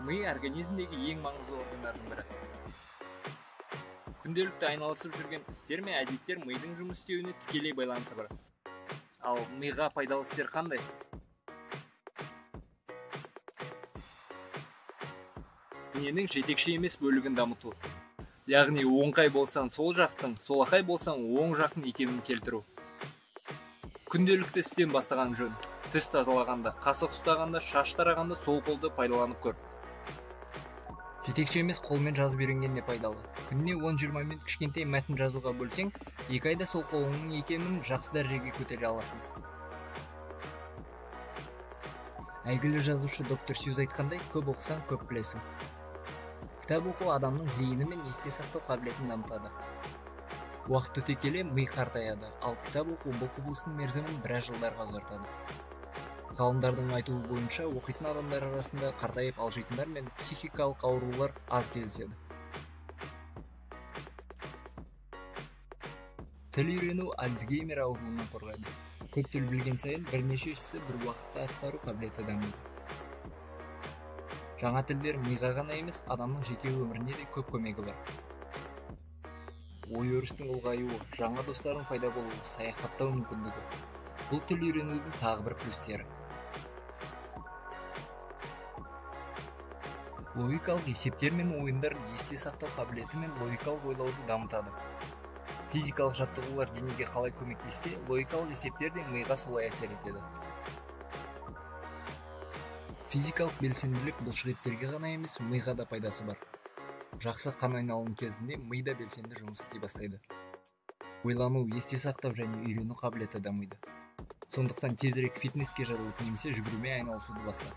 Ми организмдегі ең маңызды органдардың бірі. Күнделікті айналысып жүрген істер мен әдеттер мидың жұмыс істеуіне тікелей байланысы бар. Ал миға пайдалы істер қандай? Дененің жетекші емес бөлігін дамыту. Яғни оңқай болсаң сол жақтың, солақай болсаң оң жақтың екенін келтіру. Күнделікті істен бастаған жөн. Тіс тазалағанда, қасық ұстағанда, шаш тарағанда сол қолды пайдаланып көр. Жетекші емес қолмен жазып үйренген де пайдалы. Күніне 10-20 минут кішкентай мәтін жазуға бөлсең, 2 айда сол қолыңның екенін жақсы дәрежеге көтере аласың. Әйгілі жазушы доктор Сьюз айтқандай, көп оқысаң, көп білесің. Кітап оқу адамның зейіні мен есте сақтау қабілетін дамытады. Уақыт өте келе ми қартаяды, ал кітап оқу бұл құбылыстың мерзімін біраз жылдарға ұзартады. Ғалымдардың айтуы бойынша, оқитын адамдар арасында қартайып алжитындар мен психикалық аурулар аз кездеседі. Тіл үйрену Альцгеймер ауруынан қорғайды. Көп тіл білген сайын бірнеше істі бір уақытта атқару қабілеті дамиды. Жаңа тілдер миға ғана емес, адамның жеке өміріне де көп көмегі бар. Ой өрістің ұлғаюы, жаңа достардың пайда болуы, саяхаттау мүмкіндігі. Бұл тіл үйренудің тағы бір плюстері. Логикалық есептер мен ойындар есте сақтау қабілеті мен логикалық ойлауды дамытады. Физикалық жаттығулар денеге қалай көмектессе, логикалық есептер де миға солай әсер етеді. Физикалық белсенділік бұлшықеттерге ғана емес, миға да пайдасы бар. Жақсы қан айналым кезінде мида белсенді жұмыс істей бастайды. Ойлану, есте сақтау және үйрену қабілеті дамиды. Сондықтан тезірек фитнеске жадылып немесе жүгірумен айналысуды баста.